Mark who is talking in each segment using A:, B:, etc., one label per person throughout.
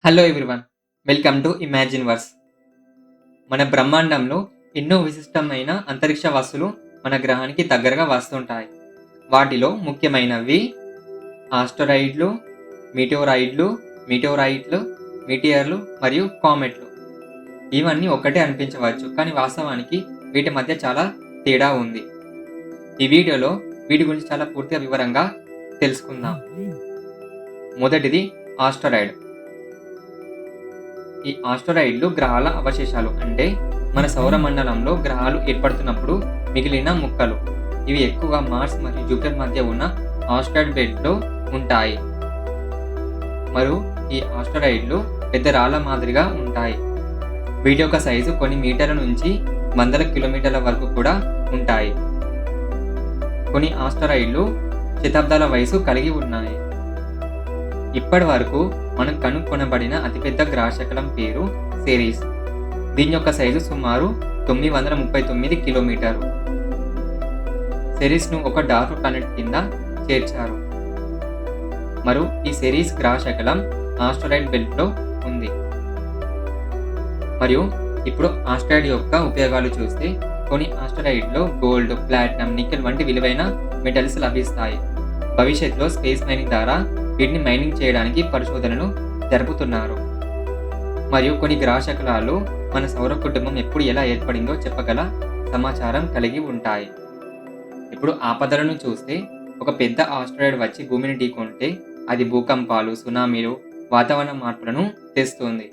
A: Hello everyone. Welcome to Imagine Verse. మన బ్రహ్మాండంలో ఎన్నో విశిష్టమైన అంతరిక్ష వస్తువులు మన గ్రహానికి దగ్గరగా వస్తుంటాయి. వాటిలో ముఖ్యమైనవి ఆస్టరాయిడ్లు, మీటియోరాయిడ్లు, మీటియోరైట్లు, మీటియర్లు మరియు కామెట్లు. ఇవన్నీ ఒక్కటే అనిపించవచ్చు, కానీ వాస్తవానికి వీటి మధ్య చాలా తేడా ఉంది. ఈ వీడియోలో వీటి గురించి చాలా పూర్తిగా వివరంగా తెలుసుకుందాం. మొదటిది ఆస్టరాయిడ్. ఈ ఆస్టరాయిడ్లు గ్రహాల అవశేషాలు, అంటే మన సౌర మండలంలో గ్రహాలు ఏర్పడుతున్నప్పుడు మిగిలిన ముక్కలు. ఇవి ఎక్కువగా మార్స్ మరియు జూపిటర్ మధ్య ఉన్న ఆస్టరాయిడ్ బెల్ట్లో ఉంటాయి. మరియు ఈ ఆస్టరాయిడ్లు పెద్ద రాళ్ల మాదిరిగా ఉంటాయి. వీటి యొక్క సైజు కొన్ని మీటర్ల నుంచి వందల కిలోమీటర్ల వరకు కూడా ఉంటాయి. కొన్ని ఆస్టరాయిడ్లు శతాబ్దాల వయసు కలిగి ఉన్నాయి. ఇప్పటి వరకు మనం కనుగొనబడిన అతిపెద్ద గ్రహశకలం పేరు సెరీస్. దీని యొక్క సైజు సుమారు 939 కిలోమీటర్లు. సెరీస్ను ఒక డార్క్ ప్లానెట్ కింద చేర్చారు. మరియు ఈ సెరీస్ గ్రహశకలం ఆస్టరాయిడ్ బెల్ట్లో ఉంది. మరియు ఇప్పుడు ఆస్టరాయిడ్ యొక్క ఉపయోగాలు చూస్తే, కొన్ని ఆస్టరాయిడ్లో గోల్డ్, ప్లాటినం, నికెల్ వంటి విలువైన మెటల్స్ లభిస్తాయి. భవిష్యత్తులో స్పేస్ మైనింగ్ ద్వారా వీటిని మైనింగ్ చేయడానికి పరిశోధనలు జరుపుతున్నారు. మరియు కొన్ని గ్రహశకలాలు మన సౌర కుటుంబం ఎప్పుడు ఎలా ఏర్పడిందో చెప్పగల సమాచారం కలిగి ఉంటాయి. ఇప్పుడు ఆపదలను చూస్తే, ఒక పెద్ద ఆస్ట్రాయిడ్ వచ్చి భూమిని ఢీకొంటే అది భూకంపాలు, సునామీలు, వాతావరణ మార్పులను తెస్తుంది.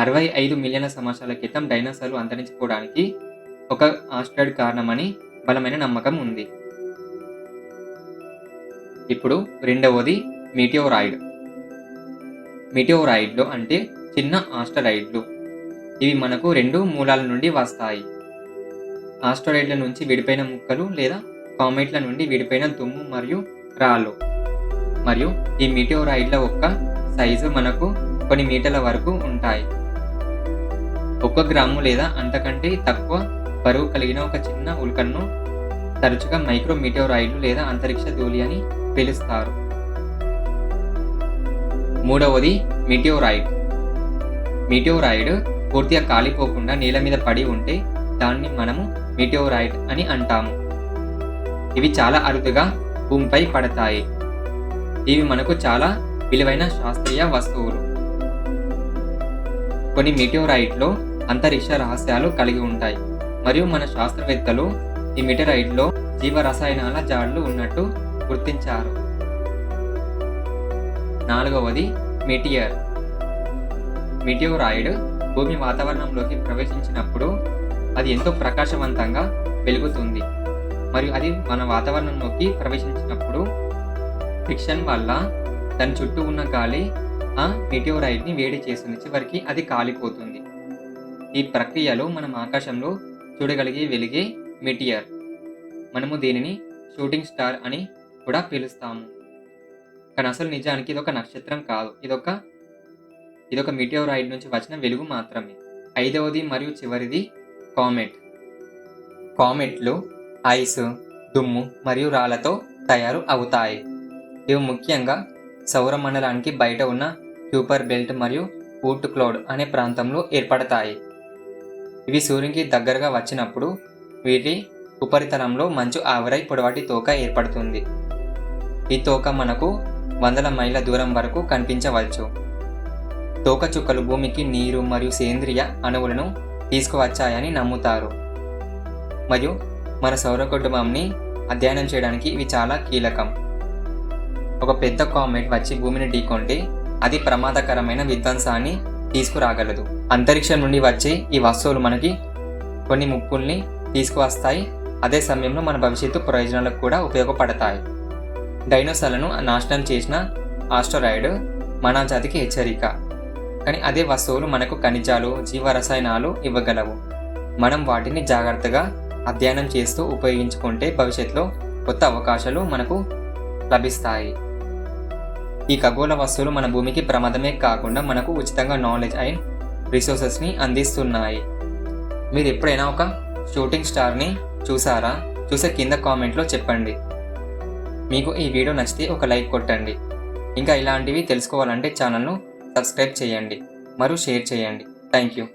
A: 65 మిలియన్ల సంవత్సరాల క్రితం డైనోసార్లు అంతరించిపోవడానికి ఒక ఆస్ట్రాయిడ్ కారణమని బలమైన నమ్మకం ఉంది. ఇప్పుడు రెండవది మీటియోరాయిడ్. మీటియోరాయిడ్లు అంటే చిన్న ఆస్టరాయిడ్లు. ఇవి మనకు రెండు మూలాల నుండి వస్తాయి. ఆస్టరాయిడ్ల నుంచి విడిపోయిన ముక్కలు లేదా కామెట్ల నుండి విడిపోయిన దుమ్ము మరియు రాళ్ళు. మరియు ఈ మీటియోరాయిడ్ల యొక్క సైజు మనకు కొన్ని మీటర్ల వరకు ఉంటాయి. 1 గ్రాము లేదా అంతకంటే తక్కువ బరువు కలిగిన ఒక చిన్న ఉల్కను తరచుగా మైక్రో మీటియోరాయిడ్లు లేదా అంతరిక్ష ధూళి అని పిలుస్తారు. మూడవది మీటియోరైడ్. మీటియోరైడ్ పూర్తిగా కాలిపోకుండా నేల మీద పడి ఉంటే దాన్ని మనము మీటియోరైడ్ అని అంటాము. ఇవి చాలా అరుదుగా భూమిపై పడతాయి. ఇవి మనకు చాలా విలువైన శాస్త్రీయ వస్తువులు. కొన్ని మీటియోరైడ్లో అంతరిక్ష రహస్యాలు కలిగి ఉంటాయి. మరియు మన శాస్త్రవేత్తలు ఈ మీటియోరైడ్లో జీవ రసాయనాల జాడ్లు ఉన్నట్టు గుర్తించారు. నాలుగవది మీటియర్. మీటియోరాయిడ్ భూమి వాతావరణంలోకి ప్రవేశించినప్పుడు అది ఎంతో ప్రకాశవంతంగా వెలుగుతుంది. మరియు అది మన వాతావరణంలోకి ప్రవేశించినప్పుడు ఫ్రిక్షన్ వల్ల దాని చుట్టూ ఉన్న గాలి ఆ మీటియోరాయిడ్ని వేడి చేస్తుంది. చివరికి అది కాలిపోతుంది. ఈ ప్రక్రియలో మనం ఆకాశంలో చూడగలిగే వెలిగే మీటియర్. మనము దీనిని షూటింగ్ స్టార్ అని కూడా పిలుస్తాము. కానీ అసలు నిజానికి ఇదొక నక్షత్రం కాదు. ఇదొక మీటియోరాయిడ్ నుంచి వచ్చిన వెలుగు మాత్రమే. ఐదవది మరియు చివరిది కామెట్. కామెట్లు ఐస్, దుమ్ము మరియు రాళ్లతో తయారు అవుతాయి. ఇవి ముఖ్యంగా సౌర మండలానికి బయట ఉన్న క్యూపర్ బెల్ట్ మరియు ఊట్ క్లౌడ్ అనే ప్రాంతంలో ఏర్పడతాయి. ఇవి సూర్యునికి దగ్గరగా వచ్చినప్పుడు వీటి ఉపరితలంలో మంచు ఆవిరై పొడవాటి తోక ఏర్పడుతుంది. ఈ తోక మనకు వందల మైళ్ళ దూరం వరకు కనిపించవచ్చు. తోక చుక్కలు భూమికి నీరు మరియు సేంద్రియ అణువులను తీసుకువచ్చాయని నమ్ముతారు. మరియు మన సౌర కుటుంబంని అధ్యయనం చేయడానికి ఇవి చాలా కీలకం. ఒక పెద్ద కామెట్ వచ్చి భూమిని ఢీకొంటే అది ప్రమాదకరమైన విధ్వంసాన్ని తీసుకురాగలదు. అంతరిక్షం నుండి వచ్చే ఈ వస్తువులు మనకి కొన్ని ముప్పుల్ని తీసుకువస్తాయి. అదే సమయంలో మన భవిష్యత్తు ప్రయోజనాలకు కూడా ఉపయోగపడతాయి. డైనోసార్లను నాశనం చేసిన ఆస్టరాయిడ్ మన జాతికి హెచ్చరిక. కానీ అదే వస్తువులు మనకు ఖనిజాలు, జీవ రసాయనాలు ఇవ్వగలవు. మనం వాటిని జాగ్రత్తగా అధ్యయనం చేస్తూ ఉపయోగించుకుంటే భవిష్యత్తులో కొత్త అవకాశాలు మనకు లభిస్తాయి. ఈ ఖగోళ వస్తువులు మన భూమికి ప్రమాదమే కాకుండా మనకు ఉచితంగా నాలెడ్జ్ అండ్ రిసోర్సెస్ని అందిస్తున్నాయి. మీరు ఎప్పుడైనా ఒక షూటింగ్ స్టార్ని చూసారా? చూసే కింద కామెంట్లో చెప్పండి. మీకు ఈ వీడియో నచ్చితే ఒక లైక్ కొట్టండి. ఇంకా ఇలాంటివి తెలుసుకోవాలంటే ఛానల్ను సబ్స్క్రైబ్ చేయండి మరియు షేర్ చేయండి. Thank you.